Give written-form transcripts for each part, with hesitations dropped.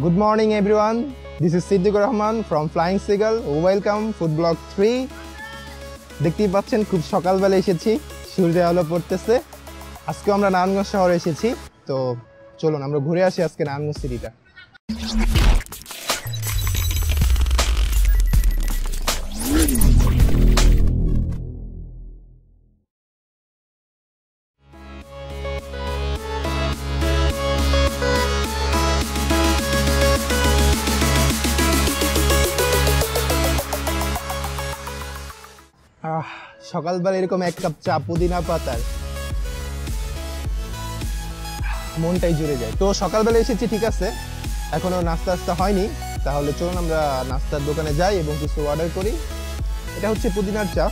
Good morning everyone. This is Siddiqur Rahman from Flying Seagull. Welcome Food Blog 3. দেখতেই পাচ্ছেন খুব সকালবেলা এসেছি, সূর্যের আলো পড়তেছে। আজকে আমরা নারায়ণগঞ্জ শহরে এসেছি, তো চলুন আমরা ঘুরে আসি আজকে নারায়ণগঞ্জ সিটিটা। সকালবেলা এরকম এক কাপ চা পুদিনা পাতার মনটাই জুড়ে যায়। তো সকালবেলা এসেছি, ঠিক আছে, এখনো নাস্তা হয়নি, তাহলে চলুন আমরা নাস্তার দোকানে যাই এবং কিছু অর্ডার করি। এটা হচ্ছে পুদিনার চা,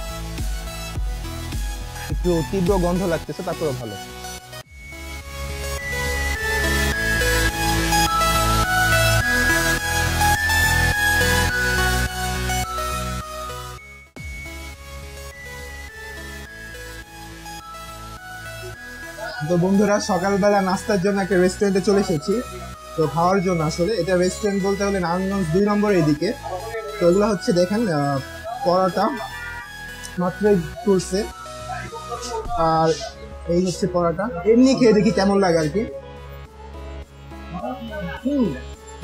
একটু তীব্র গন্ধ লাগতেছে, তারপরেও ভালো। তো বন্ধুরা, সকালবেলা নাস্তার জন্য একটা রেস্টুরেন্টে চলে এসেছি, তো খাওয়ার জন্য। আসলে এটা রেস্টুরেন্ট বলতে হলে নারায়ণগঞ্জ 2 নম্বর এদিকে। তো এগুলো হচ্ছে দেখেন পরোটা মাত্রই করছে, আর এই হচ্ছে পরোটা। এমনি খেয়ে দেখি কেমন লাগে আর কি।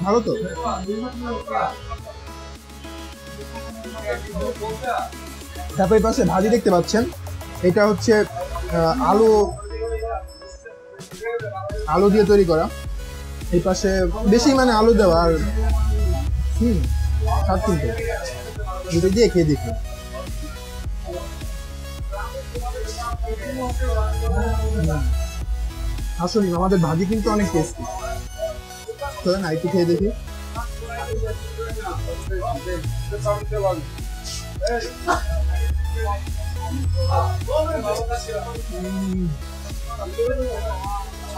ভালো তো। তারপর এই পাশে ভাজি দেখতে পাচ্ছেন, এটা হচ্ছে আলু দিয়ে তৈরি করা। এই পাশে বেশি মানে আলু দেওয়া, আর স্বাদ কিন্তু দুটো দিয়ে খেয়ে দেখি। আসলে আমাদের ভাজি কিন্তু অনেক টেস্টি। চলো না একটু খেয়ে দেখি।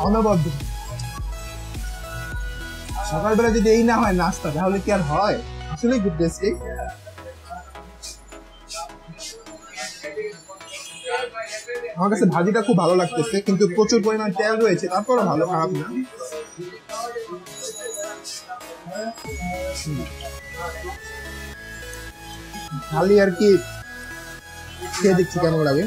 অনবদ্য। সকালবেলা যদি এই না হয় নাস্তা, তাহলে কি আর হয়? আসলে খুব টেস্টি। আমার কাছে ভাজিটা খুব ভালো লাগতেছে, কিন্তু প্রচুর পরিমাণ তেল রয়েছে, তারপরও ভালো, খারাপ না। খালি আর কি খেয়ে দেখছি কেমন লাগে।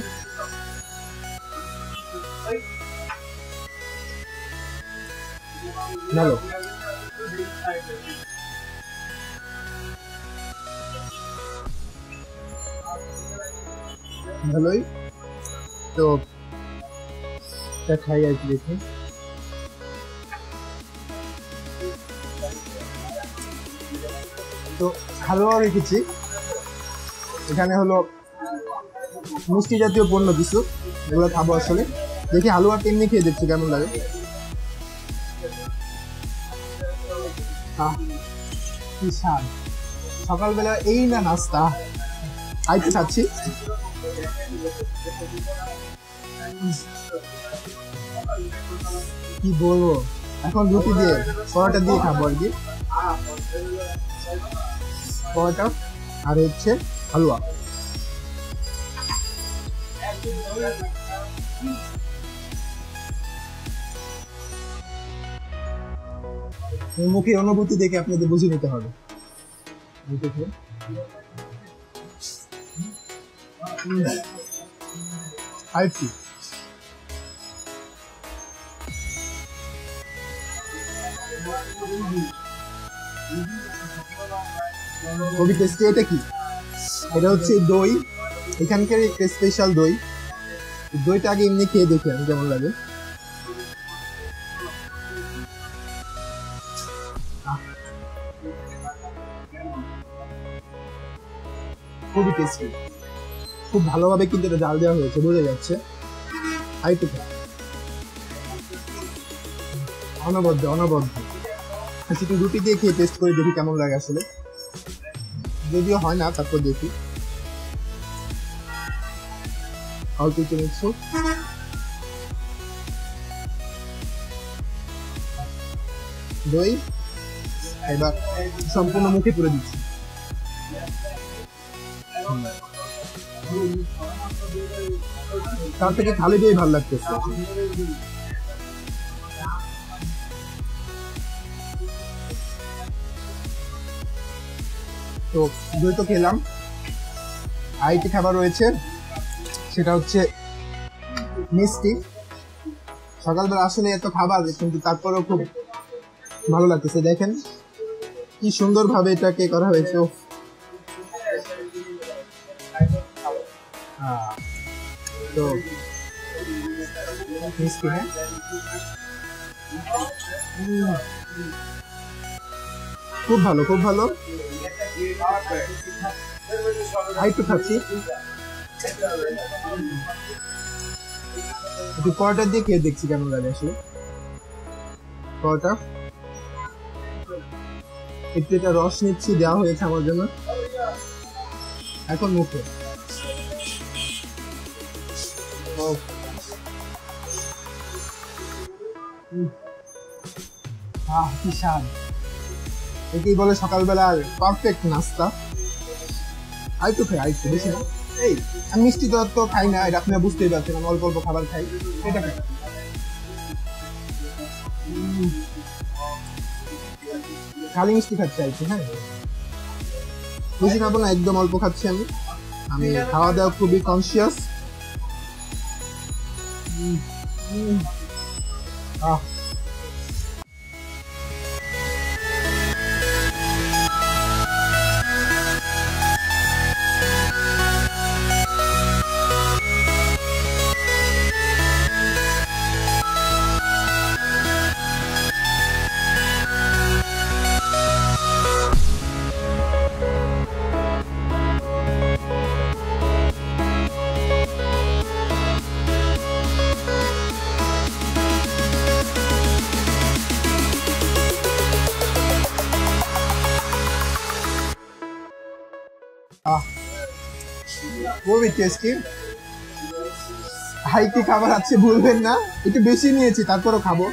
ভালো। ভালোই। তো খাই আর কি দেখি। তো হালুয়া রেখেছি, এখানে হলো মিষ্টি জাতীয় পণ্য কিছু, এগুলো খাবো। আসলে দেখি হালুয়া এমনি খেয়ে দেখছি কেমন লাগে। কি স্বাদ! সকালবেলা এই না নাস্তা, আইতে খাচ্ছি। কি বলবো, এখন রুটি দিয়ে পরোটা দিয়ে খাবো আর কি। পরোটা আর হচ্ছে হালুয়া। মুখের অনুভূতি দেখে আপনাদের বুঝে নিতে হবে। খুবই টেস্টি। এটা কি? এটা হচ্ছে দই, এখানকার একটা স্পেশাল দই। দইটা আগে এমনি খেয়ে দেখি আমি কেমন লাগে। খুবই টেস্টি, খুব ভালোভাবে কিন্তু এটা জাল দেওয়া হয়েছে, বোঝা যাচ্ছে। অনবদ্য। সেটা রুটি দিয়ে খেয়ে টেস্ট করে দেখি কেমন লাগে। আসলে যদিও হয় না, তারপর দেখি। অল্প একটু নিচ্ছি। দই এবার সম্পূর্ণ মুখে পুরে দিচ্ছি। তার থেকে খালি দিয়ে ভালো লাগতেছে। তো দই তো খেলাম, আরেকটি খাবার রয়েছে, সেটা হচ্ছে মিষ্টি। সকালবেলা আসলে এত খাবার, কিন্তু তারপরেও খুব ভালো লাগতেছে। দেখেন কি সুন্দরভাবে এটাকে করা হয়েছে। তো মিষ্টি, হ্যাঁ, খুব ভালো, খুব ভালো। আরেকটু খাচ্ছি, একটু পরোটা দিয়ে খেয়ে দেখছি কেমন লাগে আসলে। পরোটা একটু এটা রস নিচ্ছি, দেওয়া হয়েছে আমার জন্য, এখন মুখে। কি স্বাদ! একেই বলে সকালবেলার পারফেক্ট নাস্তা। আরেকটু খাই, আরেকটু, বেশি না। এই আমি মিষ্টি তো খাই না, এটা আপনারা বুঝতেই পারছেন, আমি অল্প অল্প খাবার খাই। এটা খাই, খালি মিষ্টি খাচ্ছি আর কি। হ্যাঁ, বেশি খাবো না, একদম অল্প খাচ্ছি আমি। আমি খাওয়া দাওয়া খুবই কনসিয়াস। খুবই টেস্টি। হাইটি খাবার আছে ভুলবেন না, একটু বেশি নিয়েছি তারপরও খাবো।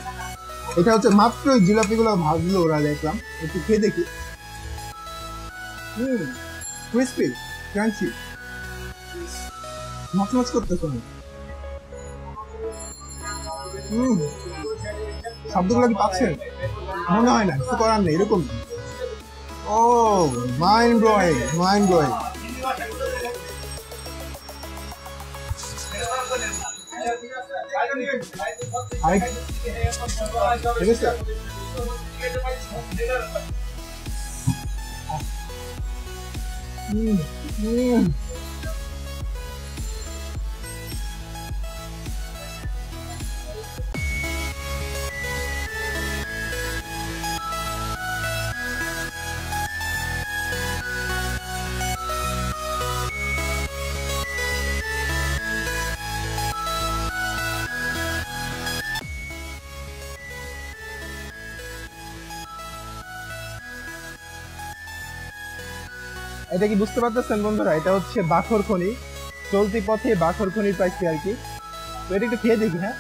এটা হচ্ছে মাত্র জিলাপি গুলো ভাজলো ওরা, দেখলাম, একটু খেয়ে দেখি। ক্রিসপি, ক্রাঞ্চি, মচমচ করতেছে। শব্দগুলো কি পাচ্ছেন? মনে হয় না, কিছু করার নেই, এরকম। ও মাইন্ড ব্লোয়িং, মাইন্ড ব্লোয়িং। এটা কি বুঝতে পারতেছেন বন্ধুরা? এটা হচ্ছে বাখর খনি, চলতি পথে বাখর খনির পাইছি আর কি। তো এটা একটু খেয়ে দেখি। হ্যাঁ,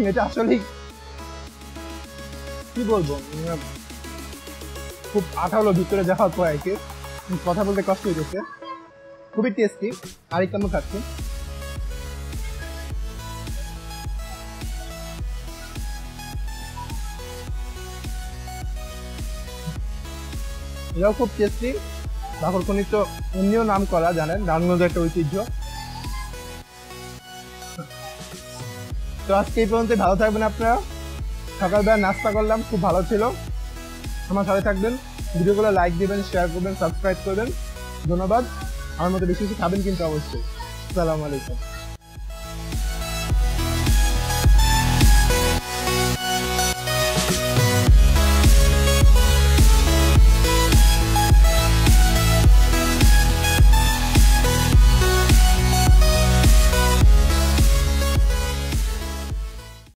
এটা আসলে কি বলবো, খুব আঠালো ভিতরে যাওয়ার পর আর কি, কথা বলতে কষ্ট হয়েছে। খুবই টেস্টি। আরেক কামড় খাচ্ছি। এটাও খুব টেস্টি। বাকরখনি তো এমনিও নাম করা, জানেন, নারায়ণগঞ্জের একটা ঐতিহ্য। তো আজকে এই পর্যন্ত, ভালো থাকবেন আপনারা। সকালবেলা নাস্তা করলাম, খুব ভালো ছিল। আমার সাথে থাকবেন, ভিডিওগুলো লাইক দিবেন, শেয়ার করবেন, সাবস্ক্রাইব করবেন। ধন্যবাদ। আমার মতো বেশি বেশি খাবেন কিন্তু অবশ্যই। আসসালামু আলাইকুম।